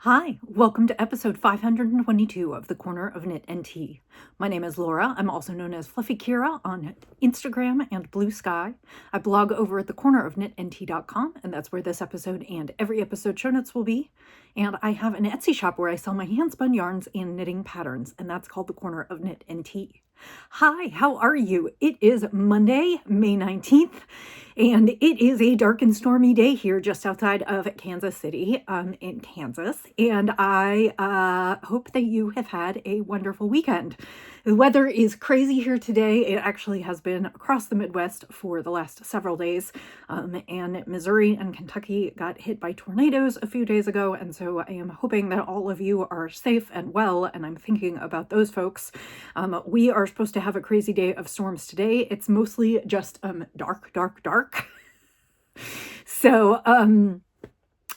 Hi, welcome to episode 522 of The Corner of Knit and Tea. My name is Laura. I'm also known as Fluffy Kira on Instagram and Blue Sky. I blog over at thecornerofknitandtea.com, and that's where this episode and every episode show notes will be. And I have an Etsy shop where I sell my hand-spun yarns and knitting patterns, and that's called The Corner of Knit and Tea. Hi, how are you? It is Monday, May 19th, and it is a dark and stormy day here just outside of Kansas City, in Kansas. And I hope that you have had a wonderful weekend. The weather is crazy here today. It actually has been across the Midwest for the last several days. And Missouri and Kentucky got hit by tornadoes a few days ago. And so I am hoping that all of you are safe and well. And I'm thinking about those folks. We are supposed to have a crazy day of storms today. It's mostly just dark. So,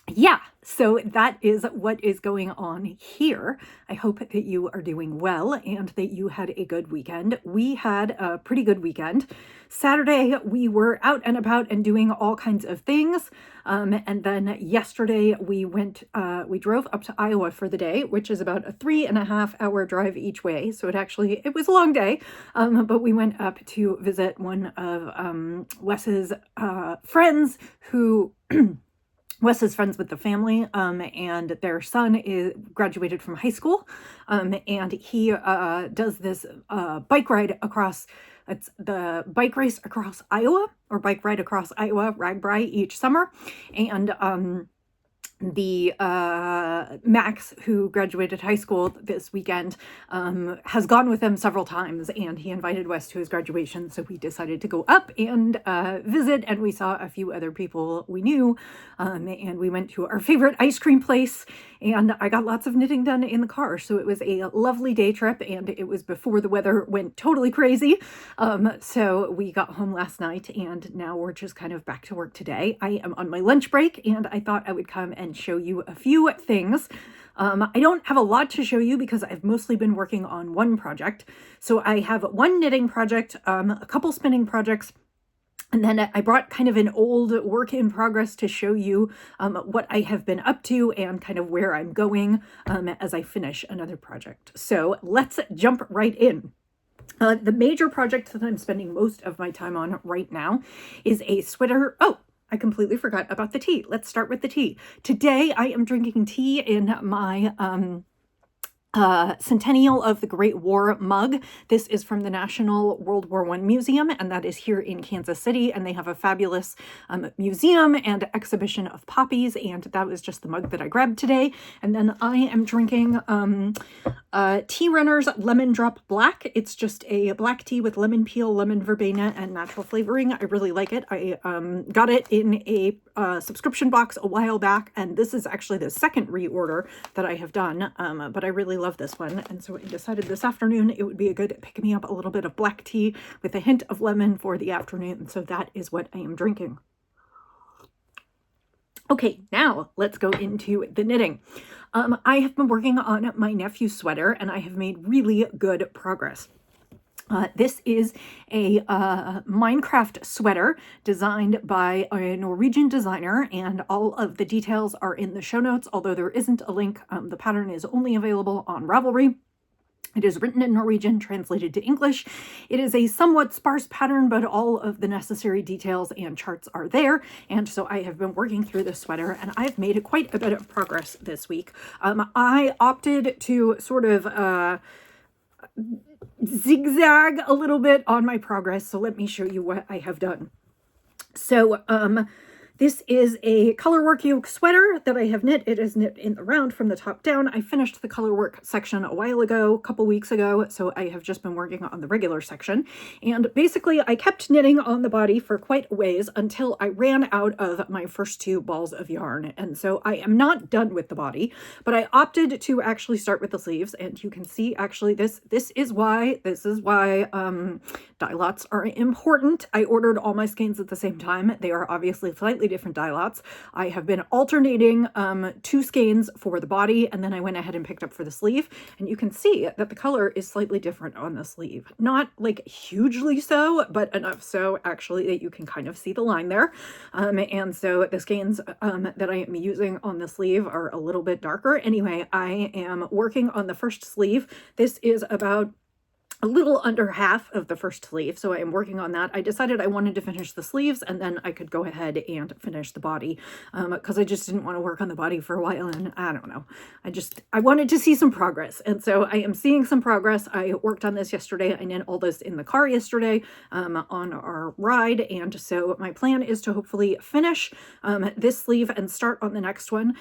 yeah, so that is what is going on here. I hope that you are doing well and that you had a good weekend. We had a pretty good weekend. Saturday, we were out and about and doing all kinds of things. And then yesterday we drove up to Iowa for the day, which is about a 3.5-hour drive each way. So it was a long day. But we went up to visit one of Wes's friends who Wes is friends with the family, and their son is graduated from high school, and he does this bike ride across. It's the bike race across Iowa, or bike ride across Iowa, RAGBRAI, each summer, and the Max, who graduated high school this weekend, has gone with him several times, and he invited Wes to his graduation, so we decided to go up and visit, and we saw a few other people we knew, and we went to our favorite ice cream place, and I got lots of knitting done in the car, so it was a lovely day trip, and it was before the weather went totally crazy. So we got home last night, and now we're just kind of back to work today. I am on my lunch break, and I thought I would come and show you a few things. I don't have a lot to show you because I've mostly been working on one project. So I have one knitting project, a couple spinning projects, and then I brought kind of an old work in progress to show you what I have been up to and kind of where I'm going as I finish another project. So let's jump right in. The major project that I'm spending most of my time on right now is a sweater. Oh, I completely forgot about the tea. Let's start with the tea. Today I am drinking tea in my Centennial of the Great War mug. This is from the National World War I Museum, and that is here in Kansas City, and they have a fabulous museum and exhibition of poppies, and that was just the mug that I grabbed today. And then I am drinking Tea Runner's Lemon Drop Black. It's just a black tea with lemon peel, lemon verbena, and natural flavoring. I really like it. I got it in a subscription box a while back, and this is actually the second reorder that I have done, but I really love this one, and so I decided this afternoon it would be a good pick me up a little bit of black tea with a hint of lemon for the afternoon, so that is what I am drinking. Okay, now let's go into the knitting. I have been working on my nephew's sweater, and I have made really good progress. This is a Minecraft sweater designed by a Norwegian designer, and all of the details are in the show notes, although there isn't a link. The pattern is only available on Ravelry. It is written in Norwegian, translated to English. It is a somewhat sparse pattern, but all of the necessary details and charts are there. And so I have been working through this sweater, and I've made quite a bit of progress this week. I opted to sort of zigzag a little bit on my progress, so let me show you what I have done. So this is a colorwork yoke sweater that I have knit. It is knit in the round from the top down. I finished the colorwork section a while ago, a couple weeks ago, so I have just been working on the regular section. And basically, I kept knitting on the body for quite a ways until I ran out of my first two balls of yarn. And so I am not done with the body, but I opted to actually start with the sleeves. And you can see, actually, this is why dye lots are important. I ordered all my skeins at the same time. They are obviously slightly slightly different dye lots. I have been alternating 2 skeins for the body, and then I went ahead and picked up for the sleeve, and you can see that the color is slightly different on the sleeve. Not like hugely so, but enough so actually that you can kind of see the line there. And so the skeins that I am using on the sleeve are a little bit darker. Anyway, I am working on the first sleeve. This is about a little under half of the first sleeve, so I am working on that. I decided I wanted to finish the sleeves and then I could go ahead and finish the body, because I just didn't want to work on the body for a while, and I don't know. I wanted to see some progress, and so I am seeing some progress. I worked on this yesterday. I did all this in the car yesterday on our ride, and so my plan is to hopefully finish this sleeve and start on the next one.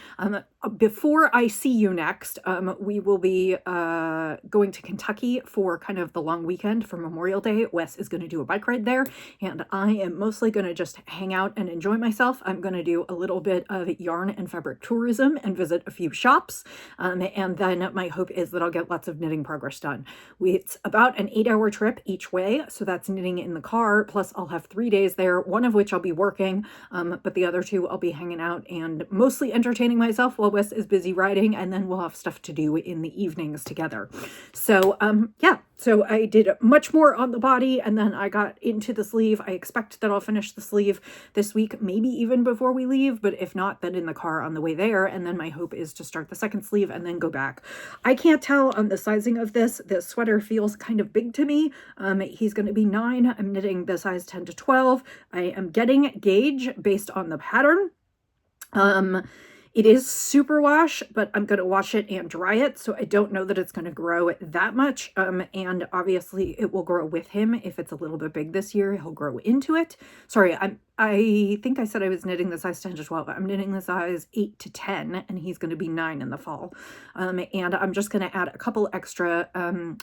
Before I see you next, we will be going to Kentucky for kind of the long weekend for Memorial Day. Wes is going to do a bike ride there, and I am mostly going to just hang out and enjoy myself. I'm going to do a little bit of yarn and fabric tourism and visit a few shops, and then my hope is that I'll get lots of knitting progress done. It's about an 8-hour trip each way, so that's knitting in the car, plus I'll have 3 days there, one of which I'll be working, but the other 2 I'll be hanging out and mostly entertaining myself while Wes is busy riding, and then we'll have stuff to do in the evenings together. So yeah, so I did much more on the body, and then I got into the sleeve. I expect that I'll finish the sleeve this week, maybe even before we leave, but if not, then in the car on the way there. And then my hope is to start the second sleeve and then go back. I can't tell on the sizing of this. This sweater feels kind of big to me. He's going to be 9. I'm knitting the size 10 to 12. I am getting gauge based on the pattern. It is super wash, but I'm going to wash it and dry it, so I don't know that it's going to grow that much, and obviously it will grow with him. If it's a little bit big this year, he'll grow into it. Sorry, I think I said I was knitting the size 10 to 12. I'm knitting the size 8 to 10, and he's going to be 9 in the fall. And I'm just going to add a couple extra,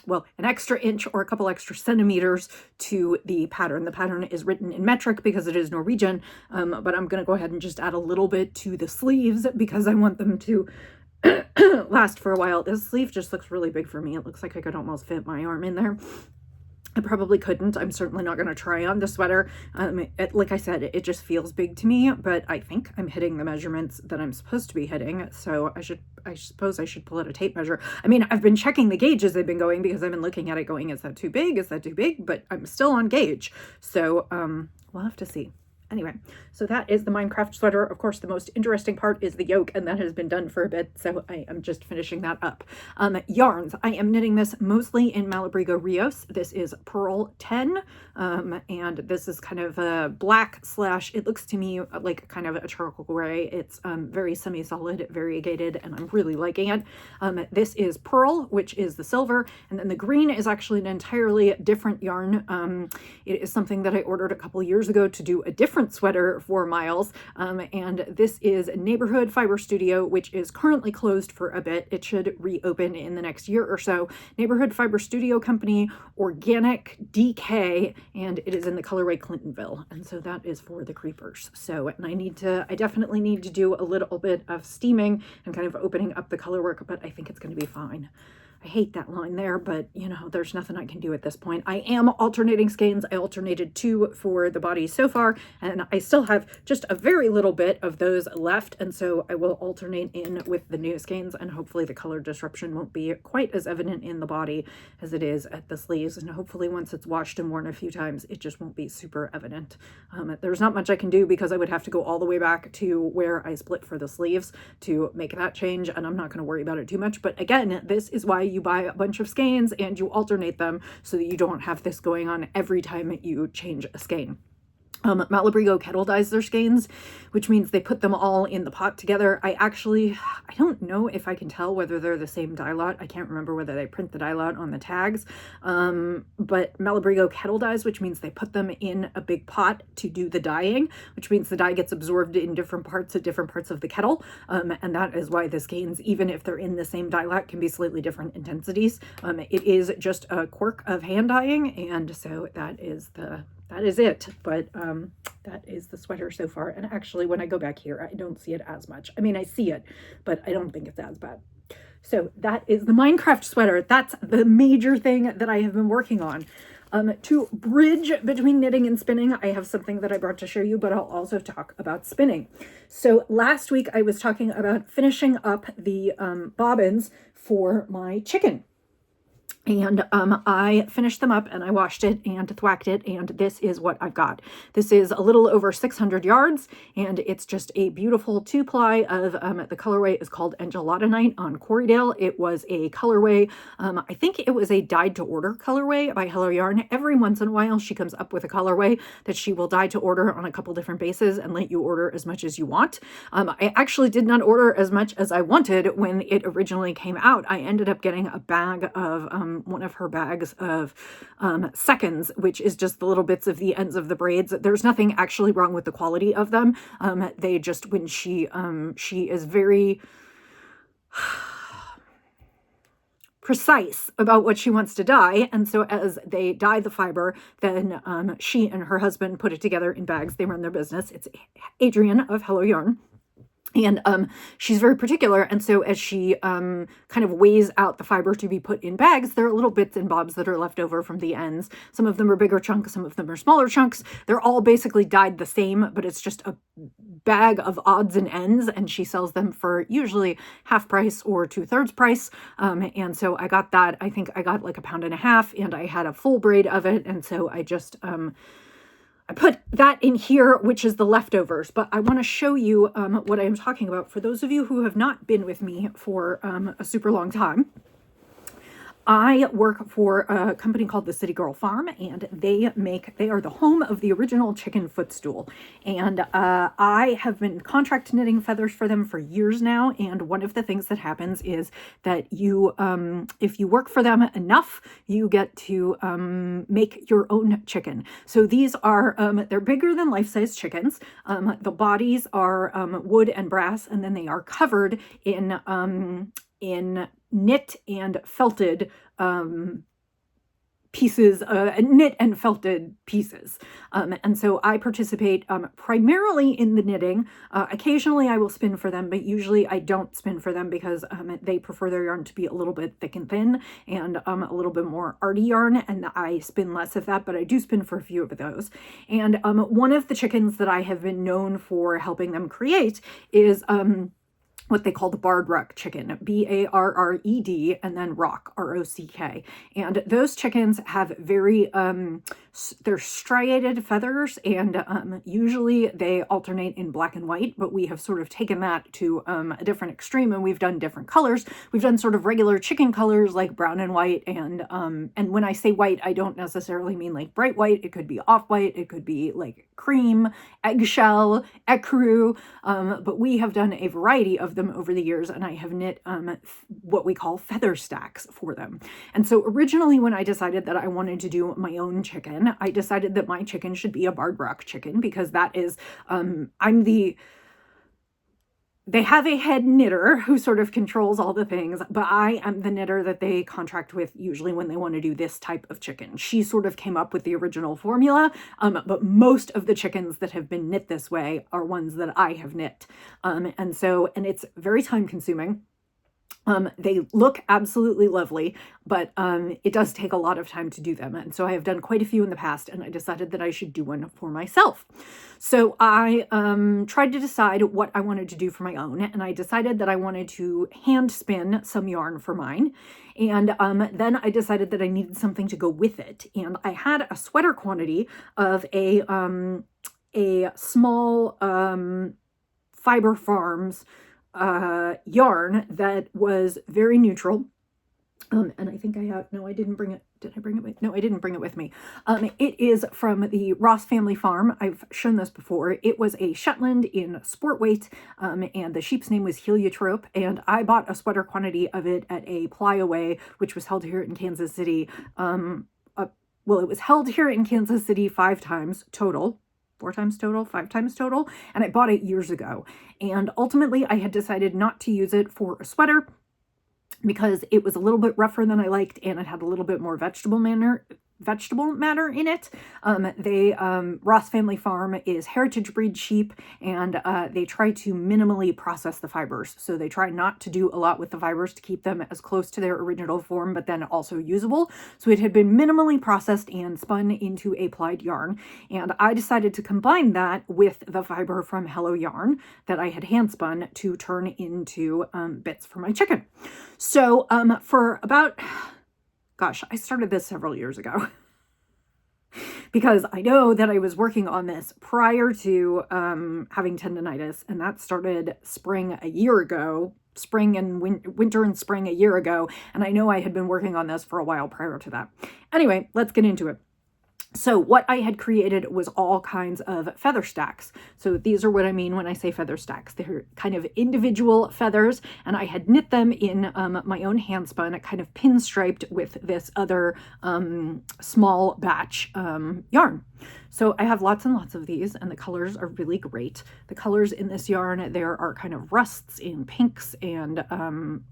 well, an extra inch or a couple extra centimeters to the pattern. The pattern is written in metric because it is Norwegian, but I'm going to go ahead and just add a little bit to the sleeves because I want them to last for a while. This sleeve just looks really big for me. It looks like I could almost fit my arm in there. I probably couldn't. I'm certainly not going to try on the sweater. Like I said, it just feels big to me, but I think I'm hitting the measurements that I'm supposed to be hitting. So I suppose I should pull out a tape measure. I mean, I've been checking the gauge as they've been going because I've been looking at it going, is that too big? Is that too big? But I'm still on gauge. So we'll have to see. Anyway, so that is the Minecraft sweater. Of course, the most interesting part is the yoke, and that has been done for a bit, so I am just finishing that up. Yarns. I am knitting this mostly in Malabrigo Rios. This is Pearl 10, and this is kind of a black slash, it looks to me like kind of a charcoal gray. It's very semi-solid, variegated, and I'm really liking it. This is Pearl, which is the silver, and then the green is actually an entirely different yarn. It is something that I ordered a couple years ago to do a different sweater for Miles, and this is Neighborhood Fiber Studio, which is currently closed for a bit. It should reopen in the next year or so. Neighborhood Fiber Studio Company, Organic DK, and it is in the colorway Clintonville, and so that is for the creepers. So, and I definitely need to do a little bit of steaming and kind of opening up the color work, but I think it's going to be fine. I hate that line there, but you know, there's nothing I can do at this point. I am alternating skeins. I alternated 2 for the body so far, and I still have just a very little bit of those left, and so I will alternate in with the new skeins, and hopefully the color disruption won't be quite as evident in the body as it is at the sleeves, and hopefully once it's washed and worn a few times, it just won't be super evident. There's not much I can do because I would have to go all the way back to where I split for the sleeves to make that change, and I'm not going to worry about it too much, but again, this is why you buy a bunch of skeins and you alternate them so that you don't have this going on every time you change a skein. Malabrigo kettle dyes their skeins, which means they put them all in the pot together. I don't know if I can tell whether they're the same dye lot. I can't remember whether they print the dye lot on the tags, but Malabrigo kettle dyes, which means they put them in a big pot to do the dyeing, which means the dye gets absorbed in different parts of the kettle, and that is why the skeins, even if they're in the same dye lot, can be slightly different intensities. It is just a quirk of hand dyeing, and so that is it, but that is the sweater so far. And actually, when I go back here, I don't see it as much. I mean, I see it, but I don't think it's as bad. So that is the Minecraft sweater. That's the major thing that I have been working on. To bridge between knitting and spinning, I have something that I brought to show you, but I'll also talk about spinning. So last week I was talking about finishing up the bobbins for my chicken. And I finished them up and I washed it and thwacked it, and this is what I've got. This is a little over 600 yards, and it's just a beautiful 2-ply of, the colorway is called Enchilada Night on Corriedale. It was a colorway, I think it was a dyed to order colorway by Hello Yarn. Every once in a while she comes up with a colorway that she will dye to order on a couple different bases and let you order as much as you want. I actually did not order as much as I wanted when it originally came out. I ended up getting a bag of one of her bags of seconds, which is just the little bits of the ends of the braids. There's nothing actually wrong with the quality of them. They just, when she is very precise about what she wants to dye, and so as they dye the fiber, then she and her husband put it together in bags. They run their business. It's Adrienne of Hello Yarn. And she's very particular, and so as she kind of weighs out the fiber to be put in bags, there are little bits and bobs that are left over from the ends. Some of them are bigger chunks, some of them are smaller chunks. They're all basically dyed the same, but it's just a bag of odds and ends, and she sells them for usually half price or 2/3 price. And so I got that. I think I got like £1.50, and I had a full braid of it, and so I just I put that in here, which is the leftovers, but I want to show you what I'm talking about for those of you who have not been with me for a super long time. I work for a company called the City Girl Farm, and they are the home of the original chicken footstool. And I have been contract knitting feathers for them for years now. And one of the things that happens is that you, if you work for them enough, you get to make your own chicken. So these are, they're bigger than life-size chickens. The bodies are wood and brass, and then they are covered in knit and felted pieces, knit and felted pieces. And so I participate primarily in the knitting. Occasionally I will spin for them, but usually I don't spin for them because they prefer their yarn to be a little bit thick and thin and a little bit more arty yarn, and I spin less of that, but I do spin for a few of those. And one of the chickens that I have been known for helping them create is what they call the barred rock chicken, B-A-R-R-E-D, and then rock, R-O-C-K. And those chickens have very, they're striated feathers, and usually they alternate in black and white, but we have sort of taken that to a different extreme, and we've done different colors. We've done sort of regular chicken colors like brown and white, and when I say white, I don't necessarily mean like bright white. It could be off-white, it could be like cream, eggshell, ecru, but we have done a variety of them over the years, and I have knit what we call feather stacks for them. And so originally when I decided that I wanted to do my own chicken, I decided that my chicken should be a barred rock chicken, because that is, they have a head knitter who sort of controls all the things, but I am the knitter that they contract with usually when they want to do this type of chicken. She sort of came up with the original formula, but most of the chickens that have been knit this way are ones that I have knit. And it's very time consuming. They look absolutely lovely, but it does take a lot of time to do them. And so I have done quite a few in the past, and I decided that I should do one for myself. So I tried to decide what I wanted to do for my own, and I decided that I wanted to hand spin some yarn for mine. And then I decided that I needed something to go with it. And I had a sweater quantity of a small Fiber Farms yarn that was very neutral. And I think I have, no, I didn't bring it. Did I bring it with? No, I didn't bring it with me. It is from the Ross family farm. I've shown this before. It was a Shetland in sport weight, and the sheep's name was Heliotrope, and I bought a sweater quantity of it at a Ply-Away, which was held here in Kansas City. Well, it was held here in Kansas City 5 times total. 4 times total, 5 times total, and I bought it years ago. And ultimately I had decided not to use it for a sweater because it was a little bit rougher than I liked, and it had a little bit more vegetable matter vegetable matter in it. Ross Family Farm is heritage breed sheep, and they try to minimally process the fibers. So they try not to do a lot with the fibers to keep them as close to their original form, but then also usable. So it had been minimally processed and spun into a plied yarn. And I decided to combine that with the fiber from Hello Yarn that I had hand spun to turn into bits for my chicken. So for about, gosh, I started this several years ago because I know that I was working on this prior to having tendonitis, and that started spring a year ago, spring and winter and spring a year ago, and I know I had been working on this for a while prior to that. Anyway, let's get into it. So what I had created was all kinds of feather stacks. So these are what I mean when I say feather stacks. They're kind of individual feathers, and I had knit them in my own hand spun, kind of pinstriped with this other small batch yarn. So I have lots and lots of these, and the colors are really great. The colors in this yarn, there are kind of rusts and pinks and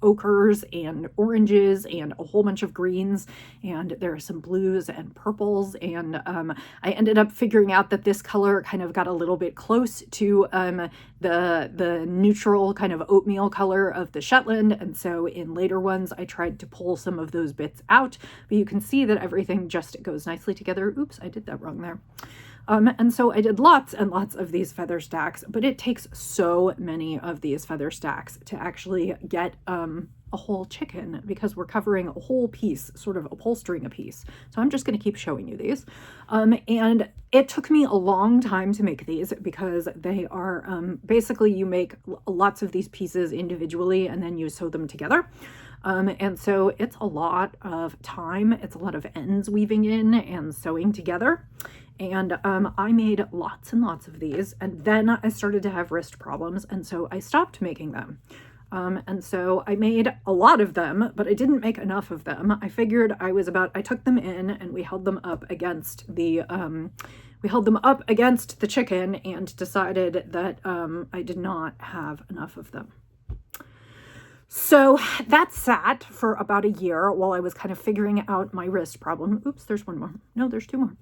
ochres and oranges and a whole bunch of greens, and there are some blues and purples, and I ended up figuring out that this color kind of got a little bit close to the neutral kind of oatmeal color of the Shetland, and so in later ones I tried to pull some of those bits out, but you can see that everything just goes nicely together. Oops, I did that wrong there. And so I did lots and lots of these feather stacks, but it takes so many of these feather stacks to actually get a whole chicken, because we're covering a whole piece, sort of upholstering a piece. So I'm just going to keep showing you these. And it took me a long time to make these, because they are basically, you make lots of these pieces individually and then you sew them together. And so it's a lot of time. It's a lot of ends weaving in and sewing together. And I made lots and lots of these, and then I started to have wrist problems, and so I stopped making them. And so I made a lot of them, but I didn't make enough of them. I figured I took them in and we held them up against the chicken, and decided that I did not have enough of them. So that sat for about a year while I was kind of figuring out my wrist problem. Oops, there's one more. No, there's two more.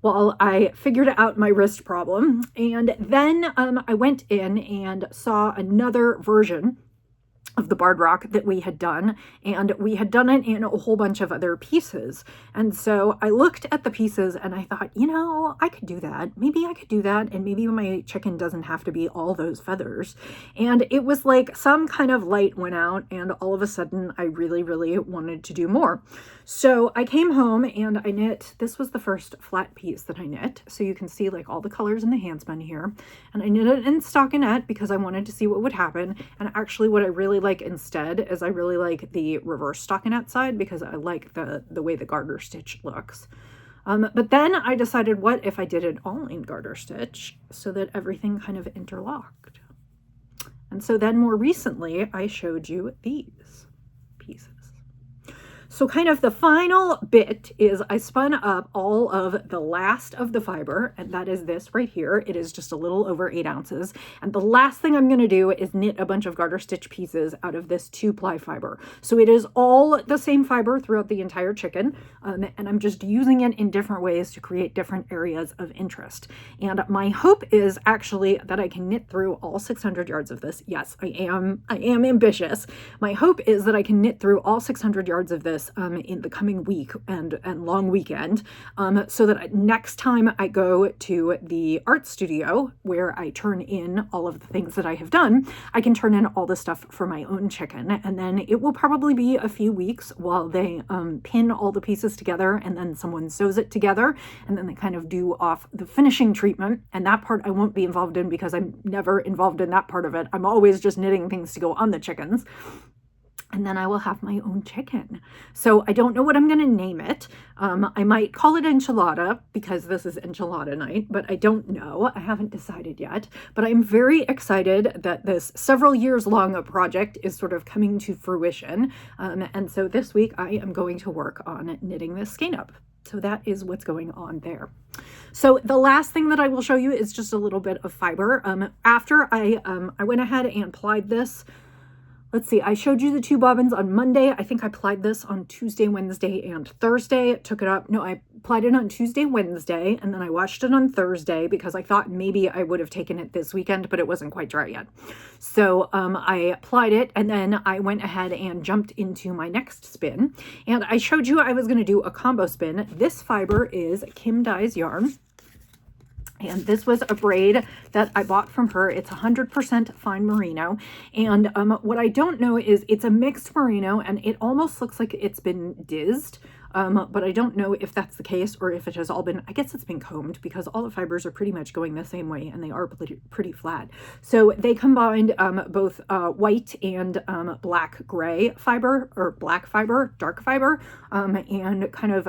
While I figured out my wrist problem. And then I went in and saw another version of the barred rock that we had done, and we had done it in a whole bunch of other pieces. And so I looked at the pieces and I thought, you know, I could do that. Maybe I could do that, and maybe my chicken doesn't have to be all those feathers. And it was like some kind of light went out, and all of a sudden I really, really wanted to do more. So I came home and I knit, this was the first flat piece that I knit. So you can see like all the colors in the hand spun here. And I knit it in stockinette because I wanted to see what would happen. And actually what I really like instead is I really like the reverse stockinette side, because I like the way the garter stitch looks. But then I decided, what if I did it all in garter stitch so that everything kind of interlocked? And so then more recently I showed you these pieces. So kind of the final bit is I spun up all of the last of the fiber, and that is this right here. It is just a little over 8 ounces. And the last thing I'm going to do is knit a bunch of garter stitch pieces out of this 2-ply fiber. So it is all the same fiber throughout the entire chicken, and I'm just using it in different ways to create different areas of interest. And my hope is actually that I can knit through all 600 yards of this. Yes, I am ambitious. My hope is that I can knit through all 600 yards of this in the coming week and long weekend, so that next time I go to the art studio where I turn in all of the things that I have done, I can turn in all the stuff for my own chicken. And then it will probably be a few weeks while they pin all the pieces together, and then someone sews it together, and then they kind of do off the finishing treatment. And that part I won't be involved in, because I'm never involved in that part of it. I'm always just knitting things to go on the chickens. And then I will have my own chicken. So I don't know what I'm going to name it. I might call it enchilada, because this is enchilada night, but I don't know. I haven't decided yet. But I'm very excited that this several years long project is sort of coming to fruition. And so this week I am going to work on knitting this skein up. So that is what's going on there. So the last thing that I will show you is just a little bit of fiber. After I went ahead and plied this, let's see, I showed you the 2 bobbins on Monday. I think I applied this on Tuesday, Wednesday, and Thursday. Took it up. No, I applied it on Tuesday, Wednesday, and then I washed it on Thursday because I thought maybe I would have taken it this weekend, but it wasn't quite dry yet. So I applied it, and then I went ahead and jumped into my next spin. And I showed you I was going to do a combo spin. This fiber is Kim Dye's yarn. And this was a braid that I bought from her. It's 100% fine merino. And what I don't know is it's a mixed merino, and it almost looks like it's been dizzed. But I don't know if that's the case or if it has all been, I guess it's been combed, because all the fibers are pretty much going the same way and they are pretty flat. So they combined both white and black gray fiber, or black fiber, dark fiber, and kind of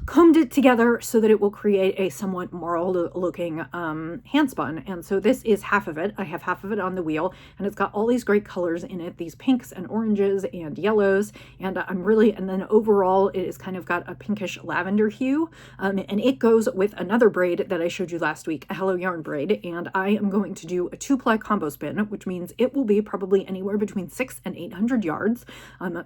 combed it together so that it will create a somewhat marled looking handspun. And so this is half of it. I have half of it on the wheel, and it's got all these great colors in it, these pinks and oranges and yellows, and and then overall it is kind of got a pinkish lavender hue, and it goes with another braid that I showed you last week, a Hello Yarn braid, and I am going to do a 2-ply combo spin, which means it will be probably anywhere between 600 and 800 yards.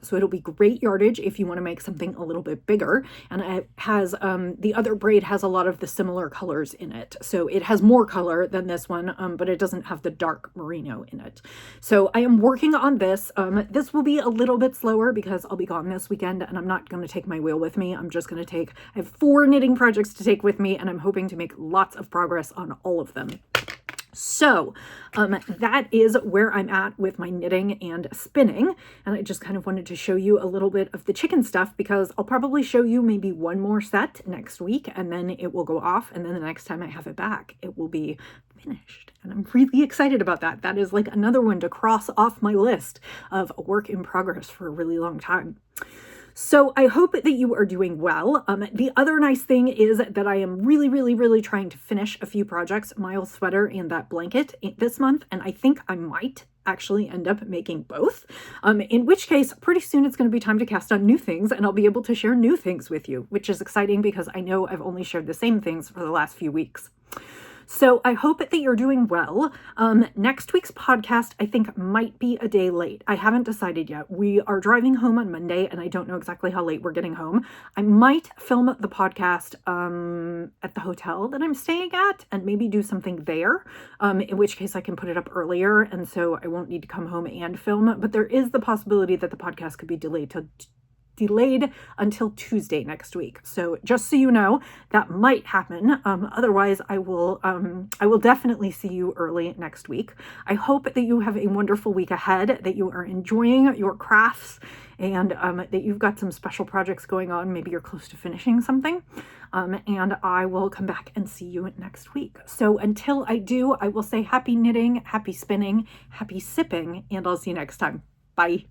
So it'll be great yardage if you want to make something a little bit bigger. And it has the other braid has a lot of the similar colors in it, so it has more color than this one, but it doesn't have the dark merino in it. So I am working on this. This will be a little bit slower because I'll be gone this weekend, and I'm not going to take my wheel with me. I'm just going to I have 4 knitting projects to take with me, and I'm hoping to make lots of progress on all of them. So that is where I'm at with my knitting and spinning. And I just kind of wanted to show you a little bit of the chicken stuff, because I'll probably show you maybe one more set next week, and then it will go off. And then the next time I have it back, it will be finished. And I'm really excited about that. That is like another one to cross off my list of a work in progress for a really long time. So I hope that you are doing well. The other nice thing is that I am really trying to finish a few projects, Miles' sweater and that blanket, this month, and I think I might actually end up making both, in which case pretty soon it's going to be time to cast on new things, and I'll be able to share new things with you, which is exciting because I know I've only shared the same things for the last few weeks. So I hope that you're doing well. Next week's podcast, I think, might be a day late. I haven't decided yet. We are driving home on Monday, and I don't know exactly how late we're getting home. I might film the podcast at the hotel that I'm staying at and maybe do something there, in which case I can put it up earlier, and so I won't need to come home and film. But there is the possibility that the podcast could be delayed until Tuesday next week. So just so you know, that might happen. Otherwise, I will definitely see you early next week. I hope that you have a wonderful week ahead, that you are enjoying your crafts, and that you've got some special projects going on. Maybe you're close to finishing something. And I will come back and see you next week. So until I do, I will say happy knitting, happy spinning, happy sipping, and I'll see you next time. Bye.